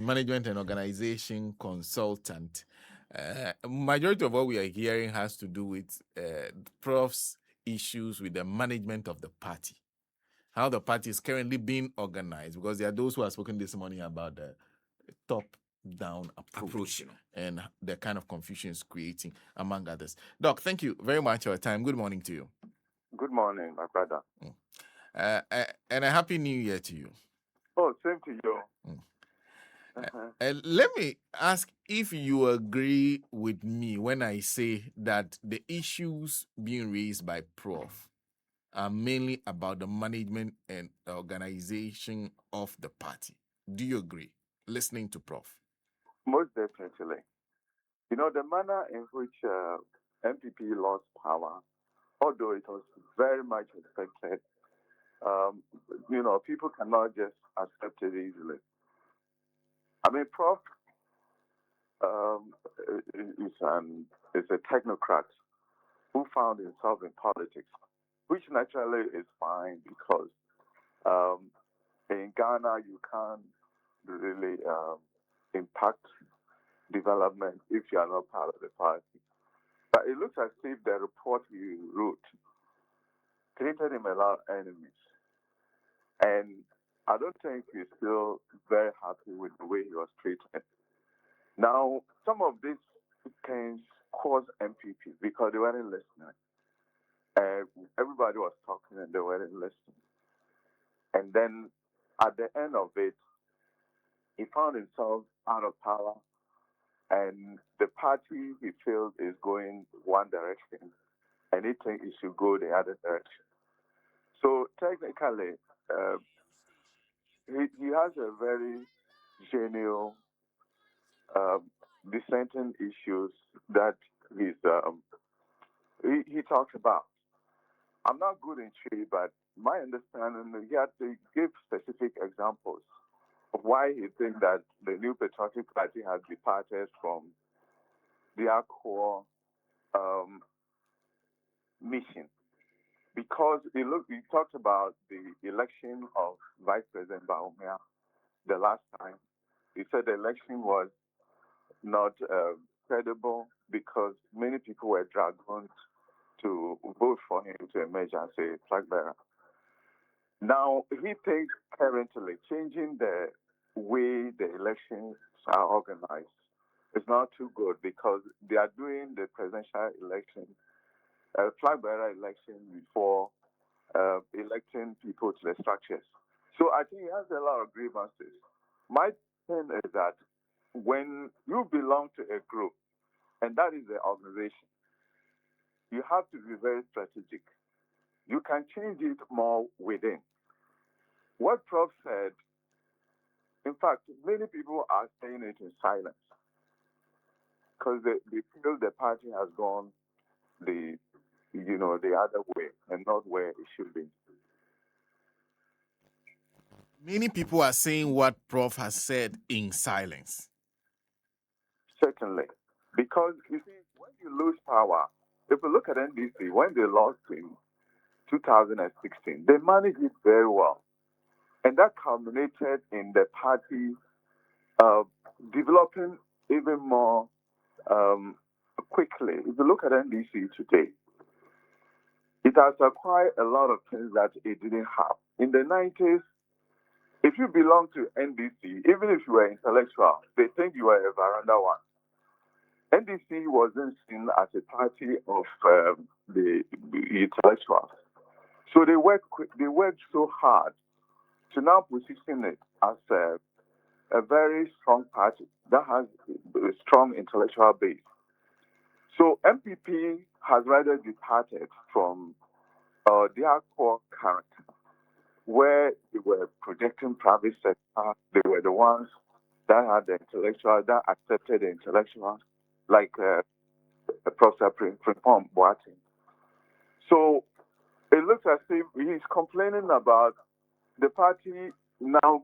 management and organization consultant. Majority of what we are hearing has to do with Prof's issues with the management of the party, how the party is currently being organized, because there are those who have spoken this morning about the top-down approach and the kind of confusion it's creating, among others. Doc, thank you very much for your time. Good morning to you. Good morning, my brother. And a happy new year to you. Oh, same to you. Let me ask if you agree with me when I say that the issues being raised by Prof are mainly about the management and organization of the party. Do you agree? Listening to Prof. Most definitely. You know, the manner in which MPP lost power, although it was very much expected, people cannot just accept it easily. I mean, Prof is a technocrat who found himself in politics, which naturally is fine because in Ghana you can't really impact development if you are not part of the party. But it looks as if the report he wrote created him a lot of enemies. And I don't think he's still very happy with the way he was treated. Now, some of these things caused MPP because they weren't listening. Everybody was talking and they weren't listening. And then at the end of it, he found himself out of power, and the party he feels is going one direction, and he thinks it should go the other direction. So technically, he has a very genuine dissenting issues that he talks about. I'm not good in trade, but my understanding, he had to give specific examples of why he thinks that the New Patriotic Party has departed from their core mission. Because he talked about the election of Vice President Baumia the last time. He said the election was not credible because many people were dragged to vote for him to emerge as a flag bearer. Now, he thinks currently changing the way the elections are organized is not too good because they are doing the presidential election, flag bearer election before electing people to the structures. So I think he has a lot of grievances. My thing is that when you belong to a group, and that is the organization, you have to be very strategic. You can change it more within. What Prof said, in fact, many people are saying it in silence because they feel the party has gone the other way and not where it should be. Many people are saying what Prof has said in silence. Certainly. Because, you see, when you lose power, if you look at NDC, when they lost in 2016, they managed it very well. And that culminated in the party developing even more quickly. If you look at NDC today, it has acquired a lot of things that it didn't have. In the 90s, if you belong to NDC, even if you were intellectual, they think you were a veranda one. NDC wasn't seen as a party of the intellectuals. So they worked so hard to now position it as a very strong party that has a strong intellectual base. So MPP has rather departed from their core character, where they were projecting private sector. They were the ones that had the intellectual, that accepted the intellectuals, like Prof Frimpong Boateng. So it looks as if he's complaining about the party now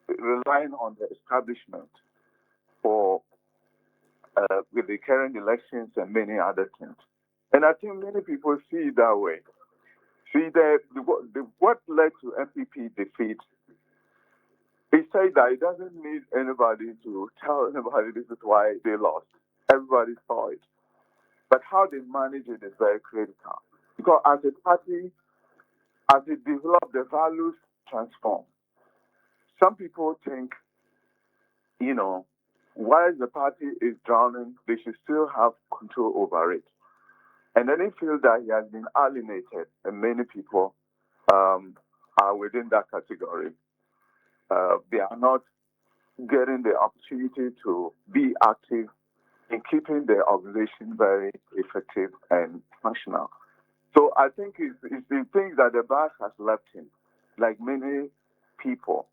relying on the establishment for with the current elections and many other things. And I think many people see it that way. See, what led to MPP defeat He said that he doesn't need anybody to tell anybody this is why they lost. Everybody saw it. But how they manage it is very critical. Because as a party, as it develops, the values transform. Some people think, while the party is drowning, they should still have control over it. And then he feels that he has been alienated, and many people are within that category. They are not getting the opportunity to be active in keeping the organization very effective and functional. So I think it's the things that the boss has left him, like many people.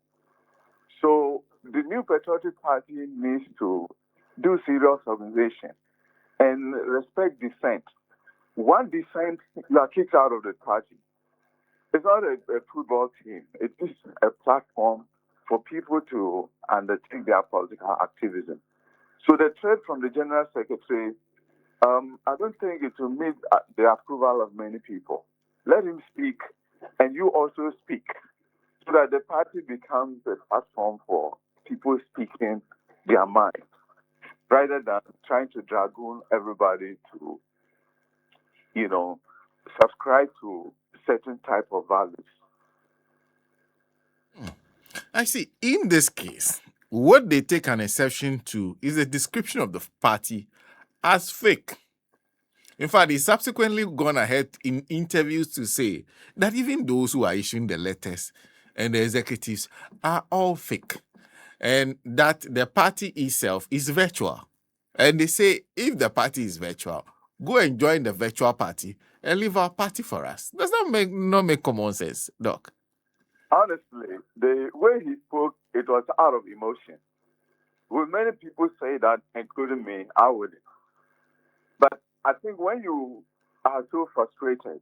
So the new patriotic party needs to do serious organization and respect dissent. One dissent, you are kicked out of the party. It's not a football team. It is a platform for people to undertake their political activism. So the threat from the general secretary, I don't think it will meet the approval of many people. Let him speak, and you also speak, so that the party becomes a platform for people speaking their mind, rather than trying to dragoon everybody to, subscribe to certain type of values. I see. In this case, what they take an exception to is a description of the party as fake. In fact, he subsequently gone ahead in interviews to say that even those who are issuing the letters and the executives are all fake, and that the party itself is virtual. And they say if the party is virtual, go and join the virtual party and leave our party for us. Does that not make common sense, Doc? Honestly, the way he spoke, it was out of emotion. Will many people say that, including me? I wouldn't. But I think when you are so frustrated,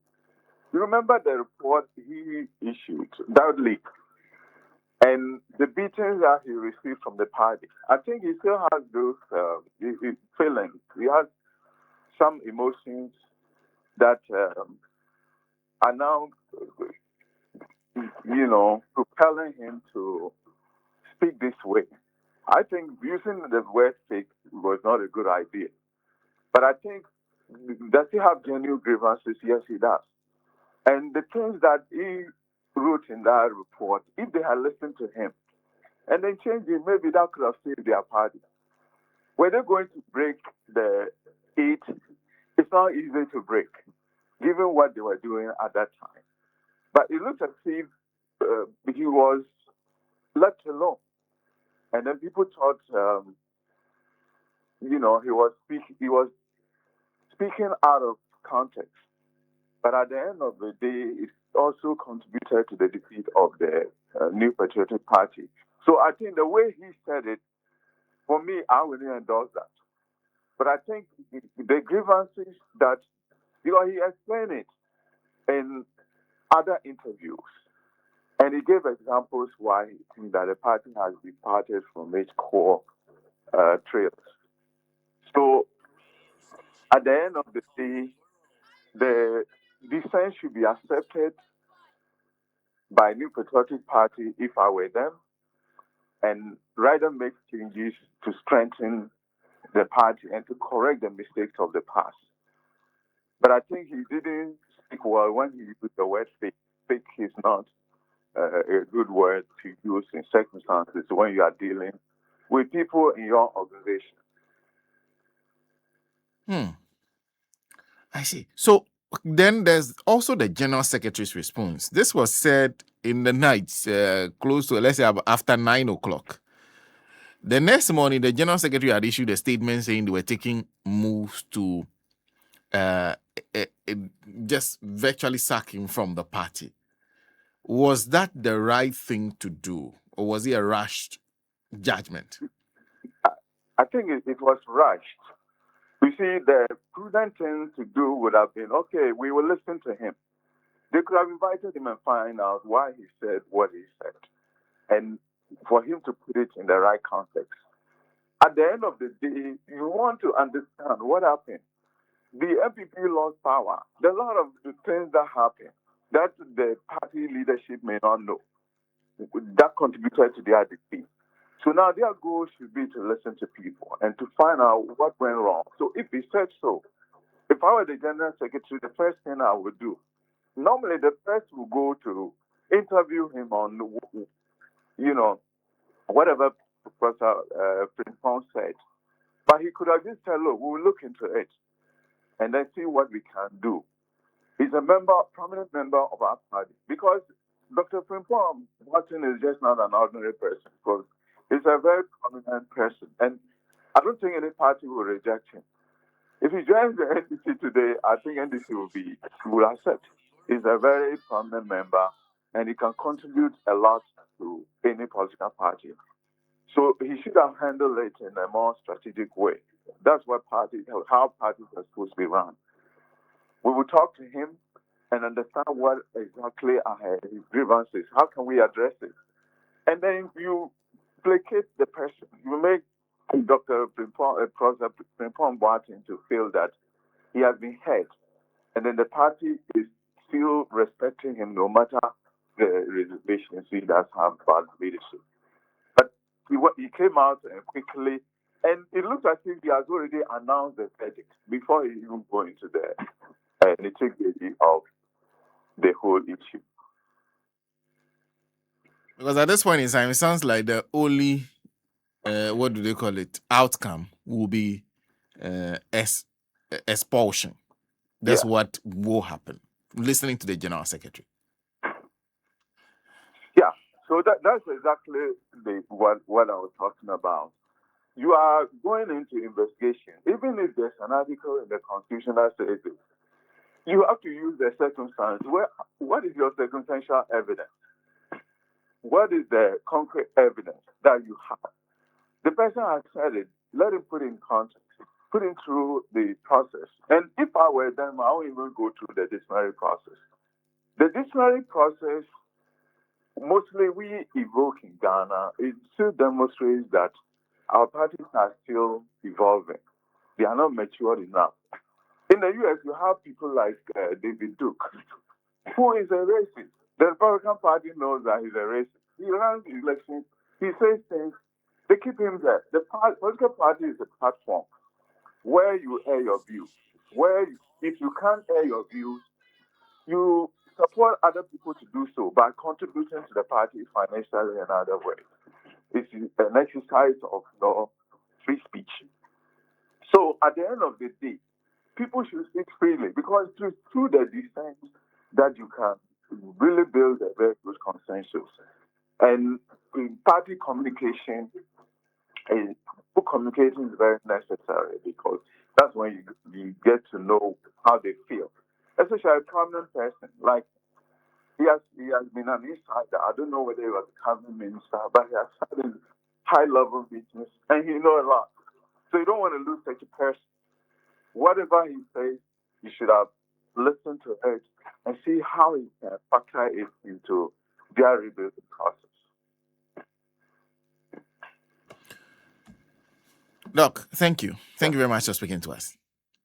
you remember the report he issued, that leak, and the beatings that he received from the party. I think he still has those feelings. He has some emotions that are now, propelling him to speak this way. I think using the word fake was not a good idea. But I think, does he have genuine grievances? Yes, he does. And the things that he wrote in that report, if they had listened to him and then changed it, maybe that could have saved their party. Were they going to break the eight? It's not easy to break, given what they were doing at that time. But it looks as if he was left alone. And then people thought, he was speaking out of context. But at the end of the day, it also contributed to the defeat of the New Patriotic Party. So I think the way he said it, for me, I wouldn't endorse that. But I think the grievances that, he explained it in other interviews. And he gave examples why he thinks that the party has departed from its core trails. So at the end of the day, the dissent should be accepted by New Patriotic Party if I were them, and rather make changes to strengthen the party and to correct the mistakes of the past. But I think he didn't speak well when he used the word fake. Fake is not a good word to use in circumstances when you are dealing with people in your organization. I see. So then there's also the General Secretary's response. This was said in the night, close to, let's say, after 9 o'clock. The next morning, the General Secretary had issued a statement saying they were taking moves to just virtually sack him from the party. Was that the right thing to do, or was it a rushed judgment? I think it was rushed. You see, the prudent thing to do would have been, okay, we will listen to him. They could have invited him and find out why he said what he said, and for him to put it in the right context. At the end of the day, you want to understand what happened. The MPP lost power. There are a lot of the things that happened that the party leadership may not know. that contributed to their defeat. So now their goal should be to listen to people and to find out what went wrong. So if he said so, if I were the general secretary, the first thing I would do, normally the first will go to interview him on, whatever Professor Frimpong said. But he could have just said, look, we'll look into it and then see what we can do. He's a prominent member of our party, because Dr. Frimpong Boateng is just not an ordinary person, because he's a very prominent person. And I don't think any party will reject him. If he joins the NDC today, I think NDC will accept. He's a very prominent member, and he can contribute a lot to any political party. So he should have handled it in a more strategic way. That's how parties are supposed to be run. We will talk to him and understand what exactly are his grievances. How can we address it? And then you placate the person. You make Dr. Professor Frimpong Boateng to feel that he has been heard, and then the party is still respecting him no matter the reservations he does have about leadership. But he came out quickly, and it looks as if he has already announced the verdict before he even go into the nitty-gritty of the whole issue. Because at this point in time, it sounds like the only what do they call it, outcome will be expulsion. That's what will happen. Listening to the general secretary. Yeah, so that's exactly what I was talking about. You are going into investigation, even if there's an article in the Constitution that says it. You have to use the circumstance. What is your circumstantial evidence? What is the concrete evidence that you have? The person has said it. Let him put in context, put him through the process. And if I were them, I won't even go through the disciplinary process. The disciplinary process, mostly we evoke in Ghana, it still demonstrates that our parties are still evolving. They are not matured enough. In the US, you have people like David Duke, who is a racist. The Republican Party knows that he's a racist. He runs elections. He says things. They keep him there. The political party is a platform where you air your views. If you can't air your views, you support other people to do so by contributing to the party financially and other ways. It's an exercise of free speech. So at the end of the day, people should speak freely, because it's through the dissent that you can really build a very good consensus. And in party communication, communication is very necessary, because that's when you get to know how they feel. Especially a prominent person, like he has been an insider. I don't know whether he was a cabinet minister, but he has had a high-level business, and he knows a lot. So you don't want to lose such a person. Whatever he says, you should have listened to it and see how he can factor it into their rebuilding process. Doc, thank you. Thank you very much for speaking to us.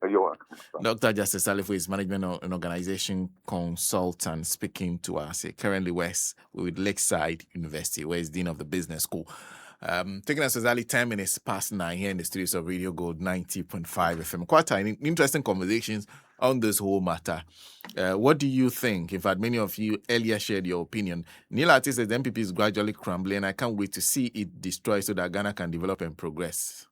You're welcome. Dr. Justice Salifu is management and organization consultant speaking to us. He currently works with Lakeside University, where he's Dean of the Business School. Taking us exactly 10 minutes past 9 here in the studios of Radio Gold 90.5 FM. Quite an interesting conversations on this whole matter. What do you think? In fact, many of you earlier shared your opinion. Neil Artis says the MPP is gradually crumbling, and I can't wait to see it destroyed so that Ghana can develop and progress.